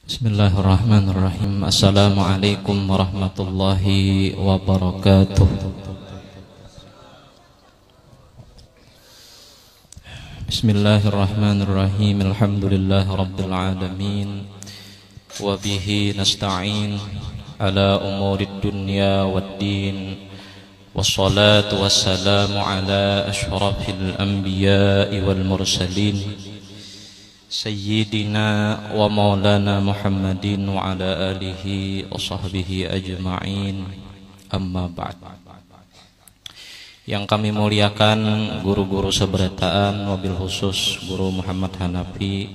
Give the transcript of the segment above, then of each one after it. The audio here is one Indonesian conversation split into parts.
Bismillahirrahmanirrahim. Assalamualaikum warahmatullahi wabarakatuh. Bismillahirrahmanirrahim. Alhamdulillahi rabbil alamin. Wa bihi nasta'in ala umurid dunya waddin. Wassalatu wassalamu ala ashrafil anbiya'i wal mursalin Sayyidina wa maulana Muhammadin wa ala alihi wa sahbihi ajma'in. Amma ba'd. Yang kami muliakan guru-guru seberataan, wabil khusus Guru Muhammad Hanafi,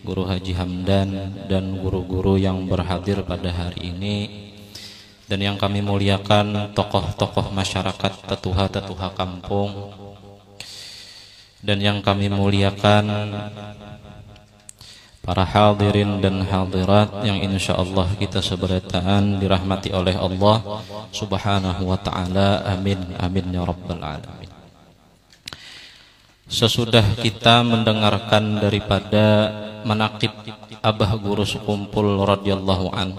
Guru Haji Hamdan, dan guru-guru yang berhadir pada hari ini. Dan yang kami muliakan tokoh-tokoh masyarakat, tetuha-tetuha kampung. Dan yang kami muliakan para hadirin dan hadirat yang insyaallah kita seberataan dirahmati oleh Allah Subhanahu wa taala. Amin amin ya rabbal alamin. Sesudah kita mendengarkan daripada manaqib Abah Guru Sekumpul radhiyallahu an,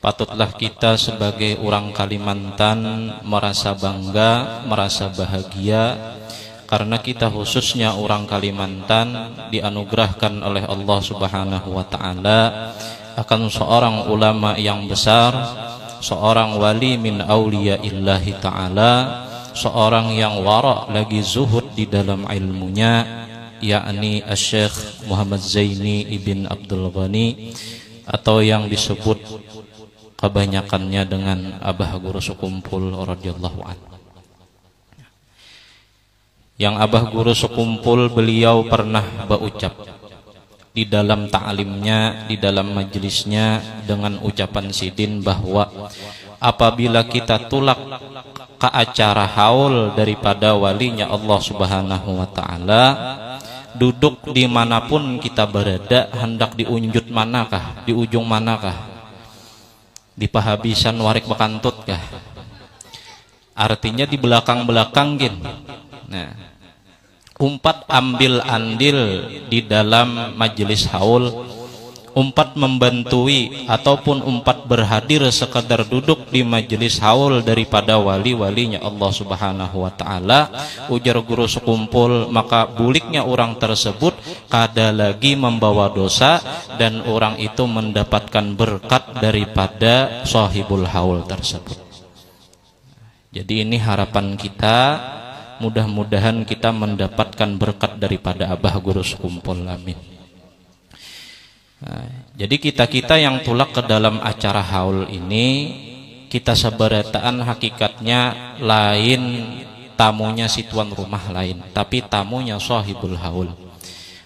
patutlah kita sebagai orang Kalimantan merasa bangga, merasa bahagia, karena kita khususnya orang Kalimantan dianugerahkan oleh Allah Subhanahu wa taala akan seorang ulama yang besar, seorang wali min auliyaillahi taala, seorang yang wara lagi zuhud di dalam ilmunya, yakni Asy-Syaikh Muhammad Zaini ibn Abdul Ghani, atau yang disebut kebanyakannya dengan Abah Guru Sekumpul radhiyallahu anhu. Yang Abah Guru Sekumpul beliau pernah berucap di dalam ta'limnya, di dalam majelisnya dengan ucapan sidin bahwa apabila kita tulak ke acara haul daripada walinya Allah Subhanahu wa taala, duduk dimanapun kita berada, hendak di unjut manakah, di ujung manakah, di pahabisan warik bekantut kah, artinya di belakang-belakang gin. Nah, umpat ambil andil di dalam majelis haul, umpat membantui ataupun umpat berhadir sekadar duduk di majelis haul daripada wali-walinya Allah Subhanahu wa taala, ujar Guru Sekumpul, maka buliknya orang tersebut kada lagi membawa dosa dan orang itu mendapatkan berkat daripada sahibul haul tersebut. Jadi ini harapan kita, mudah-mudahan kita mendapatkan berkat daripada Abah Guru Sekumpul. Amin. Nah, jadi kita-kita yang tulak ke dalam acara haul ini, kita seberataan hakikatnya lain tamunya si tuan rumah lain, tapi tamunya sahibul haul.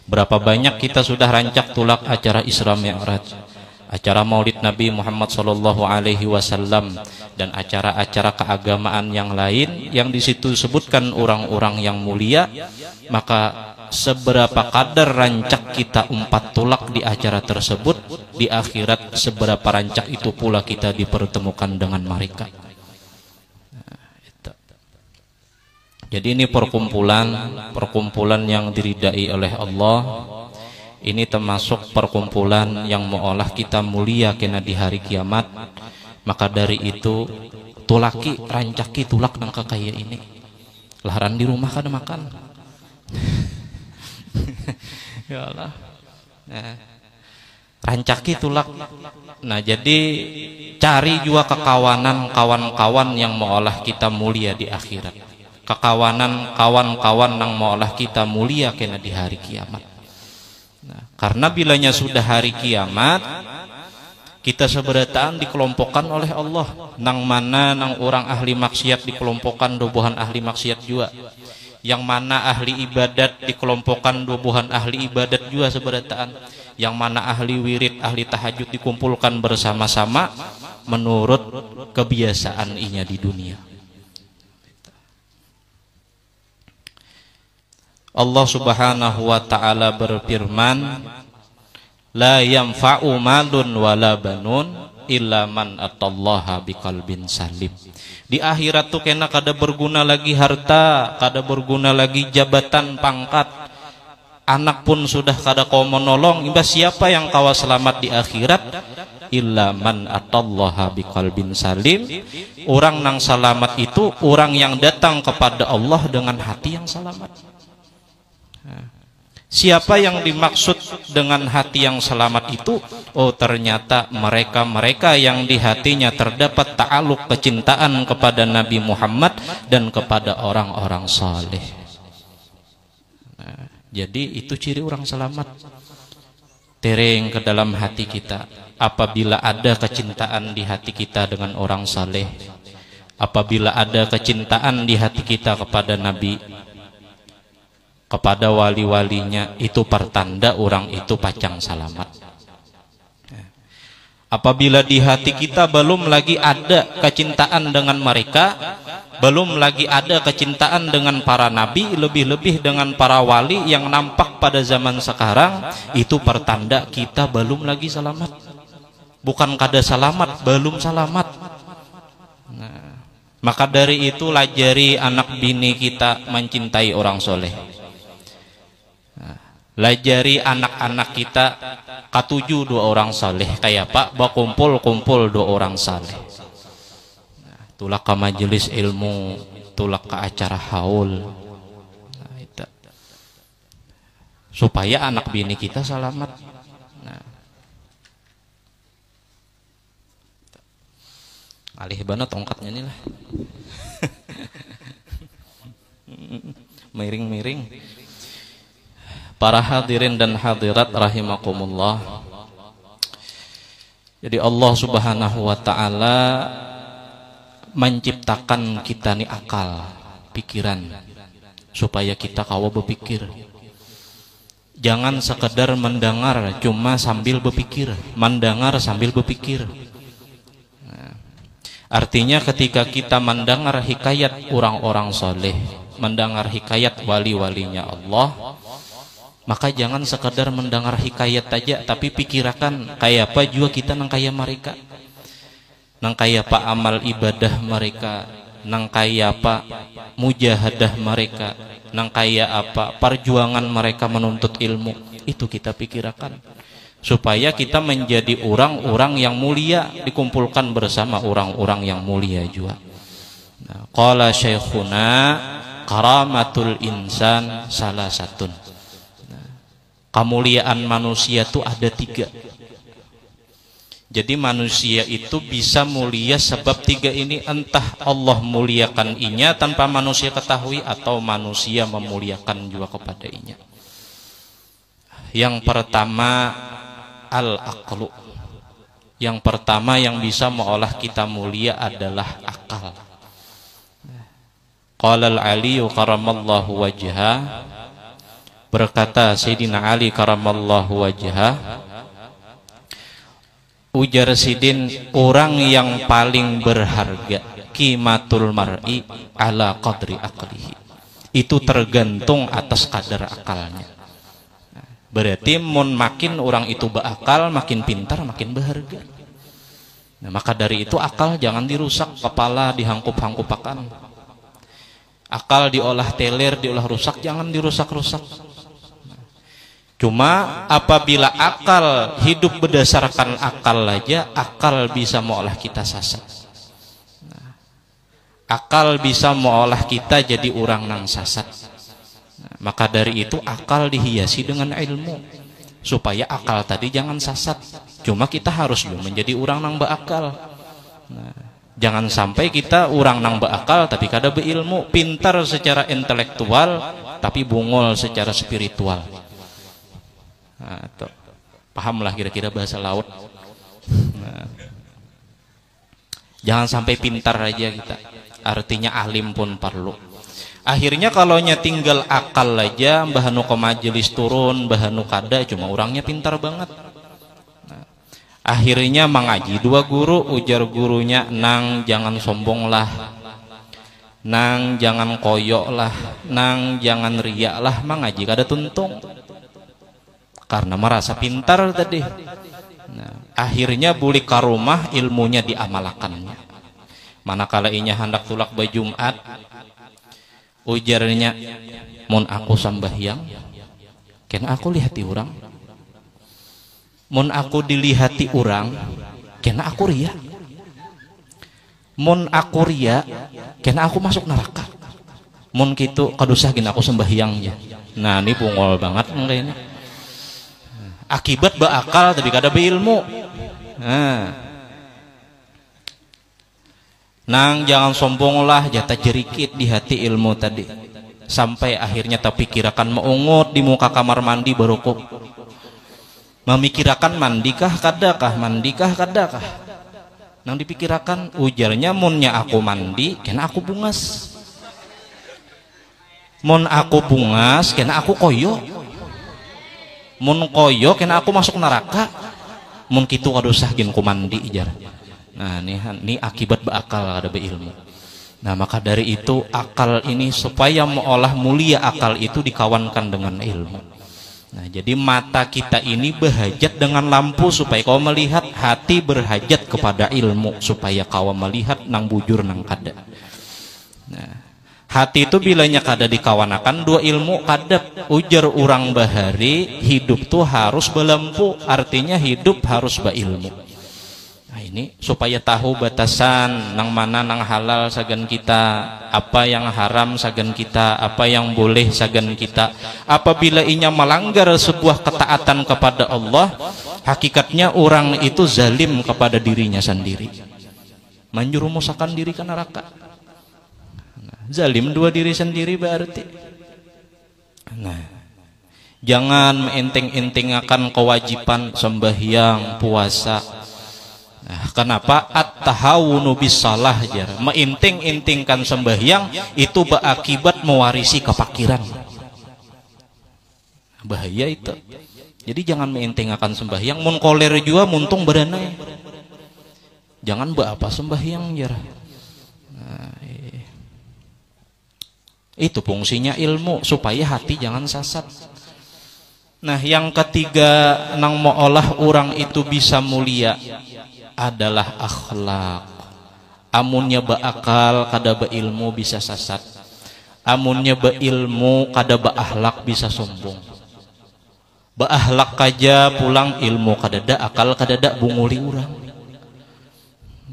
Berapa banyak kita sudah rancak tulak acara Isra Mi'raj, acara Maulid Nabi Muhammad SAW, dan acara-acara keagamaan yang lain yang di situ disebutkan orang-orang yang mulia, maka seberapa kadar rancak kita umpat tulak di acara tersebut, di akhirat seberapa rancak itu pula kita dipertemukan dengan mereka. Jadi ini perkumpulan yang diridai oleh Allah. Ini termasuk perkumpulan yang meolah kita mulia kena di hari kiamat. Maka dari itu tulaki, rancaki tulak nangka kaya ini. Laharan di rumah kada makan. Ya Allah. Nah, rancaki tulak. Nah, jadi cari juga kekawanan kawan-kawan yang meolah kita mulia di akhirat. Kekawanan kawan-kawan yang meolah kita mulia kena di hari kiamat. Nah, karena bilanya sudah hari kiamat, kita seberataan dikelompokkan oleh Allah. Nang mana nang orang ahli maksiat dikelompokkan dobohan ahli maksiat juga. Yang mana ahli ibadat dikelompokkan dobohan ahli ibadat juga seberataan. Yang mana ahli wirid, ahli tahajud dikumpulkan bersama-sama menurut kebiasaan inya di dunia. Allah Subhanahu wa taala berfirman, la yanfa'u malun wala banun illa man atallaha biqalbin salim. Di akhirat tuh kena kada berguna lagi harta, kada berguna lagi jabatan pangkat, anak pun sudah kada kau menolong, imbas siapa yang kau selamat di akhirat? Illa man atallaha biqalbin salim. Orang nang selamat itu orang yang datang kepada Allah dengan hati yang selamat. Siapa yang dimaksud dengan hati yang selamat itu? Oh, ternyata mereka-mereka yang di hatinya terdapat ta'aluk kecintaan kepada Nabi Muhammad dan kepada orang-orang saleh. Jadi itu ciri orang selamat. Tereng ke dalam hati kita. Apabila ada kecintaan di hati kita dengan orang saleh, apabila ada kecintaan di hati kita kepada Nabi, kepada wali-walinya, itu pertanda orang itu pacang selamat. Apabila di hati kita belum lagi ada kecintaan dengan mereka, belum lagi ada kecintaan dengan para nabi, lebih-lebih dengan para wali yang nampak pada zaman sekarang, itu pertanda kita belum lagi selamat. Bukan kada selamat, belum selamat. Nah, maka dari itu lajari anak bini kita mencintai orang soleh. Lajari anak-anak kita katuju dua orang saleh, kayak pak bakumpul-kumpul dua orang saleh. Tulak ke majelis ilmu, tulak ke acara haul. Nah, itu. Supaya anak bini kita selamat. Nah. Alih banget tongkatnya nih lah. Miring-miring. Para hadirin dan hadirat rahimakumullah. Jadi Allah Subhanahu wa taala menciptakan kita nih akal, pikiran, supaya kita kawa berpikir. Jangan sekedar mendengar cuma sambil berpikir, mendengar sambil berpikir. Artinya ketika kita mendengar hikayat orang-orang soleh, mendengar hikayat wali-walinya Allah, maka jangan sekedar mendengar hikayat aja, tapi pikirkan kayak apa juga kita nang kaya mereka, nang kaya apa amal ibadah mereka, nang kaya apa mujahadah mereka, nang kaya apa perjuangan mereka menuntut ilmu. Itu kita pikirkan supaya kita menjadi orang-orang yang mulia, dikumpulkan bersama orang-orang yang mulia juga. Qala syekhuna karamatul insan salah satun. Kemuliaan manusia itu ada 3. Jadi manusia itu bisa mulia sebab 3 ini, entah Allah muliakan inya tanpa manusia ketahui, atau manusia memuliakan juga kepada inya. Yang pertama al-aqlu. Yang pertama yang bisa mengolah kita mulia adalah akal. Qala al-aliyu karamallahu wajhah, berkata Sayyidina Ali karamallahu wajhah, ujar Sidin, orang yang paling berharga qimatul mar'i ala qadri aqlihi, itu tergantung atas kadar akalnya. Berarti mun makin orang itu berakal, makin pintar, makin berharga. Nah, maka dari itu akal jangan dirusak, kepala dihangkup-hangkupakan. Akal diolah teler, diolah rusak, jangan dirusak-rusak. Cuma apabila akal hidup berdasarkan akal aja, akal bisa mengolah kita sesat. Nah, akal bisa mengolah kita jadi orang nang sesat. Nah, maka dari itu akal dihiasi dengan ilmu supaya akal tadi jangan sesat. Cuma kita harus menjadi orang nang berakal. Nah, jangan sampai kita orang nang berakal tapi kada beilmu, pintar secara intelektual tapi bungol secara spiritual. Nah, pahamlah kira-kira bahasa laut. Nah, jangan sampai pintar aja kita, artinya alim pun perlu. Akhirnya kalau tinggal akal aja, bahanu ke majelis turun, bahanu kada, cuma orangnya pintar banget. Nah, akhirnya mengaji 2 guru, ujar gurunya, nang jangan sombong lah, nang jangan koyok lah, nang jangan riak lah, mengaji kada tuntung. Karena merasa pintar tadi. Nah, akhirnya buli ke rumah, ilmunya diamalkannya. Manakala inya hendak tulak Jumat, ujarnya, mun aku sambahyang kena aku lihati orang. Mun aku dilihati orang, kena aku ria. Mun aku ria, kena aku masuk neraka. Mun kitu kadusah gina aku sembahyang ya. Nah ini pungol banget ini. Akibat beakal tapi kada beilmu. Nang jangan sombonglah jatah jerikit di hati ilmu tadi. Sampai akhirnya tak pikirakan meungut di muka kamar mandi barokok. Memikirakan mandikah kadakah, mandikah kadakah. Nang dipikirakan ujarnya munnya aku mandi, kena aku bungas. Mun aku bungas, kena aku koyo. Mun koyo, kena aku masuk neraka. Mun kitu kadusah gin ku mandi ijar. Nah ini akibat beakal kada beilmu. Nah maka dari itu akal ini supaya meolah mulia akal itu dikawankan dengan ilmu. Nah jadi mata kita ini berhajat dengan lampu supaya kau melihat, hati berhajat kepada ilmu supaya kau melihat nang bujur nang kada. Nah hati itu bilanya kada dikawanakan dua ilmu kadap. Ujar orang bahari hidup tuh harus belampu, artinya hidup harus beilmu. Nah ini supaya tahu batasan nang mana nang halal sagan kita, apa yang haram sagan kita, apa yang boleh sagan kita. Apabila inya melanggar sebuah ketaatan kepada Allah, hakikatnya orang itu zalim kepada dirinya sendiri, menjerumuskan diri ke neraka. Zalim dua diri sendiri berarti. Nah jangan menenteng-entengkan kewajiban sembahyang puasa. Nah, kenapa at-tahawunu bisalah jar, meinting-intingkan sembahyang itu berakibat mewarisi kefakiran. Bahaya itu. Jadi jangan meintingkan sembahyang, mun koler jua muntung beranai. Jangan apa sembahyang jar. Nah, itu fungsinya ilmu supaya hati jangan sasat. Nah, yang ketiga nang meolah orang itu bisa mulia adalah akhlak. Amunnya beakal kada beilmu bisa sasat. Amunnya beilmu kada beakhlak bisa sombong. Beakhlak kaja pulang ilmu kadada, akal kadada bunguli urang.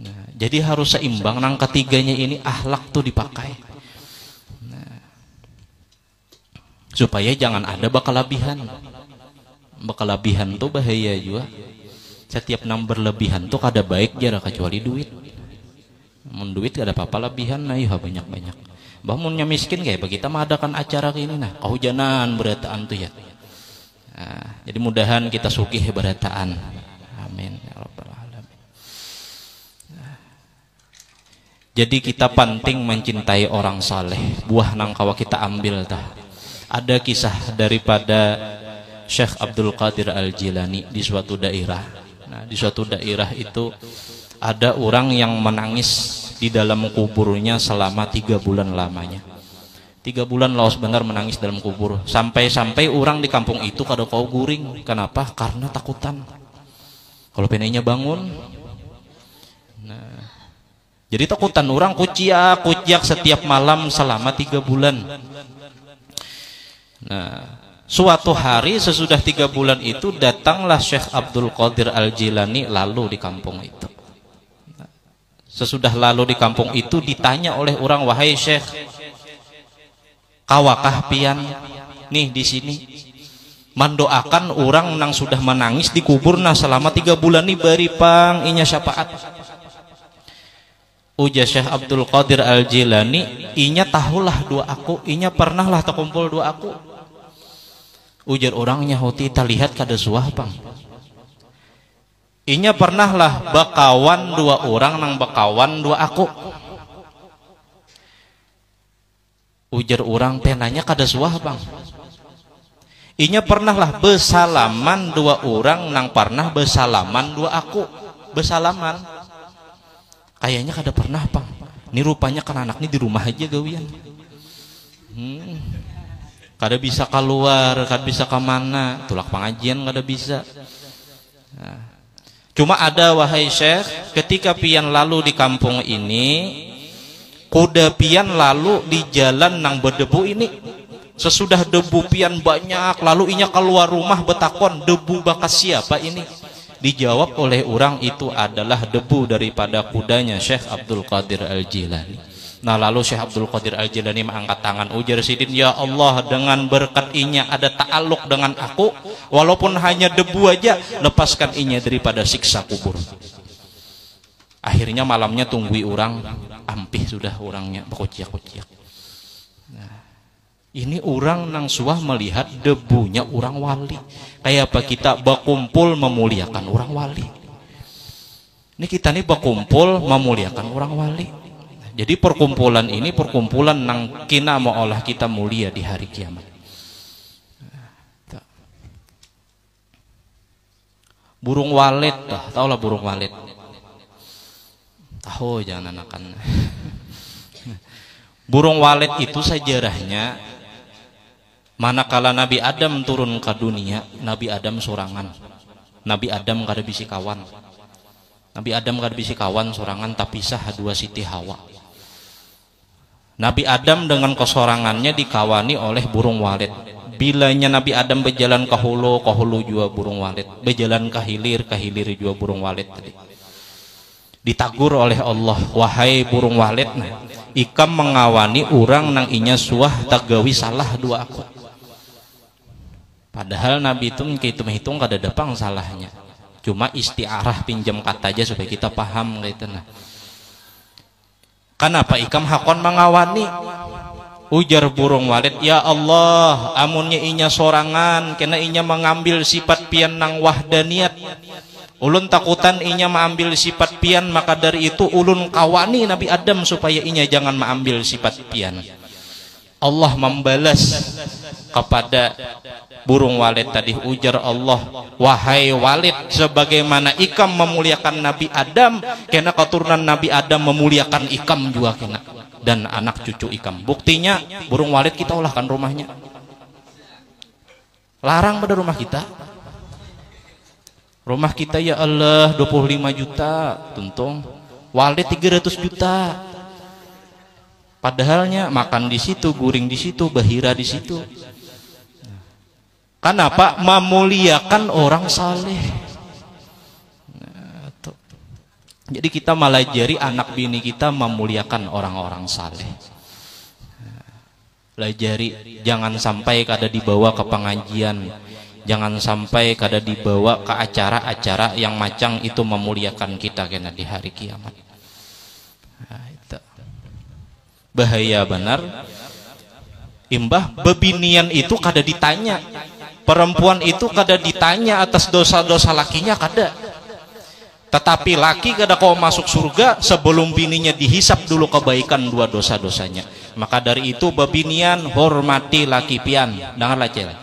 Nah, jadi harus seimbang nang ketiganya ini akhlak tuh dipakai. Nah, supaya jangan ada bakalabihan. Bakalabihan tuh bahaya juga. Setiap nang berlebihan tuh kada baik jara kecuali duit. Mun duit kada apa-apa lebihan, nah iya banyak-banyak. Bahmunnya miskin kayak begitu mengadakan acara ini nah kehujanan berataan tuh ya. Nah, jadi mudahan kita sugih berataan. Amin ya rabbal alamin. Nah, jadi kita penting mencintai orang saleh. Buah nang kawa kita ambil tah. Ada kisah daripada Syekh Abdul Qadir Al-Jilani di suatu daerah. Nah, di suatu daerah itu ada orang yang menangis di dalam kuburnya selama 3 bulan lamanya. 3 bulan laos benar menangis dalam kubur. Sampai-sampai orang di kampung itu kada kau guring. Kenapa? Karena takutan. Kalau pengennya bangun. Nah, jadi takutan orang kuciak setiap malam selama 3 bulan. Nah, suatu hari sesudah 3 bulan itu datanglah Syekh Abdul Qadir Al-Jilani lalu di kampung itu. Sesudah lalu di kampung itu ditanya oleh orang, wahai Syekh, kawakah pian nih di sini mendoakan orang nang sudah menangis di kuburna selama 3 bulan nih bari pang inya syafaat. Uja Syekh Abdul Qadir Al-Jilani, inya tahulah dua aku, inya pernah lah terkumpul dua aku. Ujar orangnya hoti kita lihat kada suah pang. Inya pernah lah bakawan 2 orang nang bakawan 2 aku. Ujar orang penanya kada suah pang. Inya pernah lah besalaman 2 orang nang pernah besalaman 2 aku. Besalaman. Kayaknya kada pernah pang. Ini rupanya kan anak ini di rumah aja gawian. Kada bisa keluar, kada bisa kemana, tulak pengajian kada bisa. Nah, cuma ada wahai Syekh, ketika pian lalu di kampung ini, kuda pian lalu di jalan nang berdebu ini, Sesudah debu pian banyak, lalu inya keluar rumah betakon, debu bakas siapa ini? Dijawab oleh orang, itu adalah debu daripada kudanya Syekh Abdul Qadir Al-Jilani. Nah lalu Syekh Abdul Qadir Al-Jilani mengangkat tangan, ujar sidin, ya Allah, dengan berkat inya ada ta'aluk dengan aku, walaupun hanya debu aja, lepaskan inya daripada siksa kubur. Akhirnya malamnya tunggui orang, ampih sudah orangnya berkuciak-kuciak. Nah, ini orang nang suah melihat debunya orang wali. Kayak apa kita berkumpul memuliakan orang wali. Ini kita nih berkumpul memuliakan orang wali. Jadi perkumpulan ini perkumpulan nang kina mau olah kita mulia di hari kiamat. Burung walet, tahu lah burung walet. Tahu jangan anakan. Burung walet itu sejarahnya, manakala Nabi Adam turun ke dunia, Nabi Adam sorangan. Nabi Adam kada bisi kawan. Nabi Adam kada bisi kawan sorangan, tapi sah dua Siti Hawa. Nabi Adam dengan kesorangannya dikawani oleh burung walet. Bilanya Nabi Adam berjalan ke hulu juga burung walet. Berjalan ke hilir juga burung walet tadi. Ditagur oleh Allah, wahai burung walet, nah, ikam mengawani orang nang inya suah tagawi salah dua aku. Padahal Nabi itu menghitung kada dapang salahnya. Cuma istiarah pinjam kata aja supaya kita paham gitu nah. Kenapa ikam hakon mengawani? Ujar burung walet, ya Allah, amunnya inya sorangan, kena inya mengambil sifat pian nang wahdaniyat. Ulun takutan inya mengambil sifat pian, maka dari itu ulun kawani Nabi Adam supaya inya jangan mengambil sifat pian. Allah membalas kepada burung walet tadi, ujar Allah, wahai walet, sebagaimana ikam memuliakan Nabi Adam, kena keturunan Nabi Adam memuliakan ikam juga kena, dan anak cucu ikam. Buktinya burung walet kita olahkan rumahnya. Larang pada rumah kita. Rumah kita ya Allah 25 juta, tuntung. Walet 300 juta. Padahalnya makan di situ, guring di situ, bahira di situ. Kenapa? Memuliakan orang saleh. Nah, jadi kita malah jari anak bini kita memuliakan orang-orang saleh. Lajari jangan sampai kada dibawa ke pengajian. Jangan sampai kada dibawa ke acara-acara yang macam itu memuliakan kita kena di hari kiamat. Nah, itu. Bahaya benar. Imbah bebinian itu kada ditanya. Perempuan itu kada ditanya atas dosa-dosa lakinya kada. Tetapi laki kada kau masuk surga sebelum bininya dihisap dulu kebaikan dua dosa-dosanya. Maka dari itu bebinian hormati laki pian. Dengarlah cewek.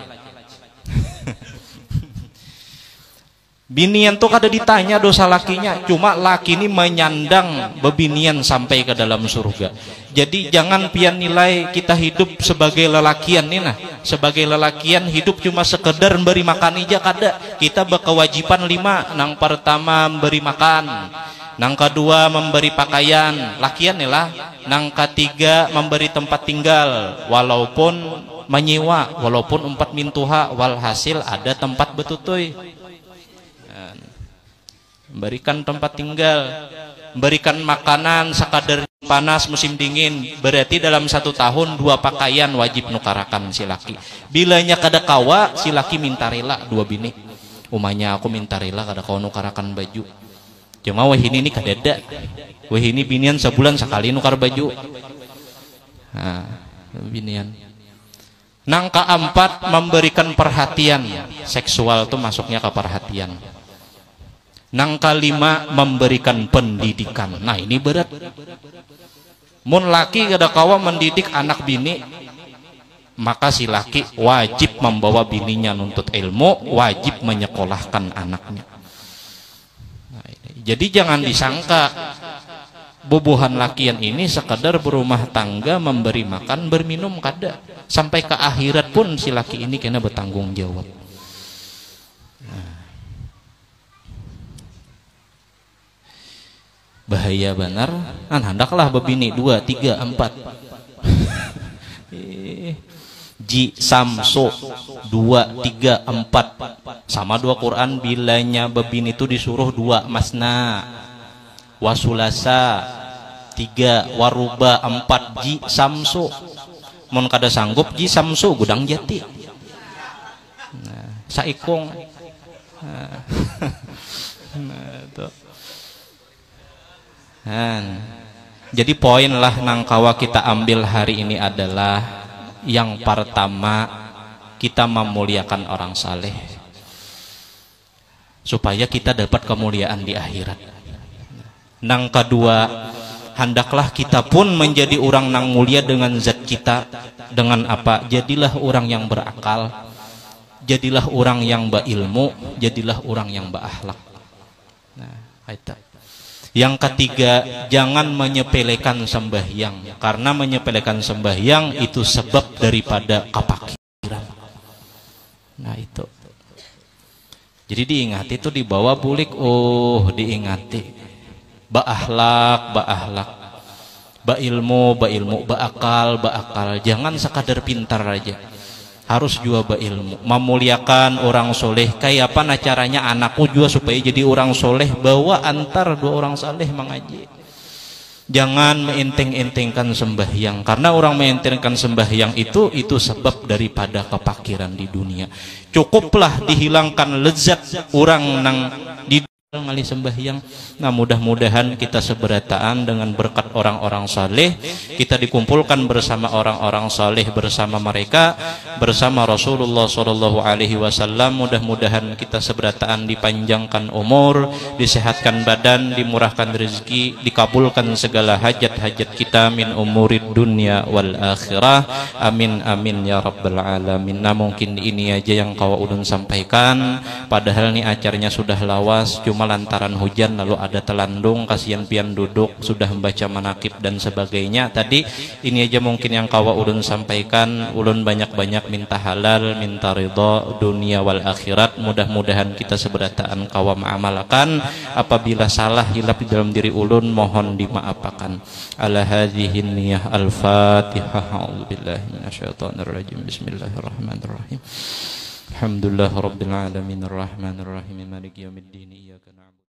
Binian tuh kada ditanya dosa lakinya, cuma laki ini menyandang bebinian sampai ke dalam surga. Jadi jangan pian nilai kita hidup sebagai lelakian nih nah. Sebagai lelakian hidup cuma sekedar memberi makan aja kada. Kita berkewajiban 5. Nang pertama memberi makan, nang kedua memberi pakaian, lakian nih lah. Nang ketiga memberi tempat tinggal, walaupun menyewa, walaupun 4 mintuha, walhasil ada tempat betutuy. Memberikan tempat tinggal, memberikan makanan sekadar panas musim dingin, berarti dalam 1 tahun 2 pakaian wajib nukarakan si laki. Bilanya kada kawa, si laki minta rela 2 bini. Umanya aku minta rela kada kawa nukarakan baju. Cuma wah ini kadada. Wah ini binian sebulan sekali nukar baju. Nah, binian. Nang keempat memberikan perhatian. Seksual tuh masuknya ke perhatian. Nang kelima memberikan pendidikan. Nah ini berat. Mun laki kada kawa mendidik anak bini, maka si laki wajib membawa bininya nuntut ilmu, wajib menyekolahkan anaknya. Nah, jadi jangan disangka bobohan lakian ini sekadar berumah tangga, memberi makan, berminum kada. Sampai ke akhirat pun si laki ini kena bertanggung jawab. Bahaya benar. Hendaklah bebini 2, 3, 4. ji samso 2 3 4 sama dua Quran bilanya babin itu disuruh 2 masna wasulasa 3 waruba 4 ji samso mun kada sanggup ji samso gudang jati nah, saikong jadi poin lah nangkawa kita ambil hari ini adalah yang pertama kita memuliakan orang saleh supaya kita dapat kemuliaan di akhirat. Nang kedua, hendaklah kita pun menjadi orang nang mulia dengan zat kita. Dengan apa? Jadilah orang yang berakal, jadilah orang yang berilmu, jadilah orang yang berakhlak. Nah, itu. Yang ketiga, jangan menyepelekan sembahyang, karena menyepelekan sembahyang itu sebab daripada kepakiran. Nah itu. Jadi diingati itu dibawa bulik, diingati. Ba'akhlak, ba'ilmu, ba'akal. Jangan sekadar pintar aja. Harus juga berilmu, memuliakan orang soleh. Kayak apa nah caranya anakku juga supaya jadi orang soleh, bawa antar dua orang soleh mengaji. Jangan meenteng-entengkan sembahyang, karena orang meentengkan sembahyang itu sebab daripada kepakiran di dunia. Cukuplah dihilangkan lezat orang nang di ngali sembahyang. Nah mudah-mudahan kita seberataan dengan berkat orang-orang saleh, kita dikumpulkan bersama orang-orang saleh, bersama mereka, bersama Rasulullah Shallallahu Alaihi Wasallam. Mudah-mudahan kita seberataan dipanjangkan umur, disehatkan badan, dimurahkan rezeki, dikabulkan segala hajat-hajat kita min umurid dunia wal akhirah. Amin amin ya rabbal alamin. Nah mungkin ini aja yang kau ulun sampaikan, padahal nih acaranya sudah lawas, cuma lantaran hujan lalu ada telandung, kasihan pian duduk sudah membaca manakib dan sebagainya. Tadi ini aja mungkin yang kawa ulun sampaikan. Ulun banyak-banyak minta halal, minta ridha dunia wal akhirat. Mudah-mudahan kita seberataan kawa mengamalkan. Apabila salah hilap di dalam diri ulun, mohon dimaafkan. Ala hadhihi niyah al-fatihah. A'udzubillahi minasyaitonir rajim. Bismillahirrahmanirrahim. Alhamdulillah rabbil alamin arrahmanir rahim maliki yaumiddin iyyaka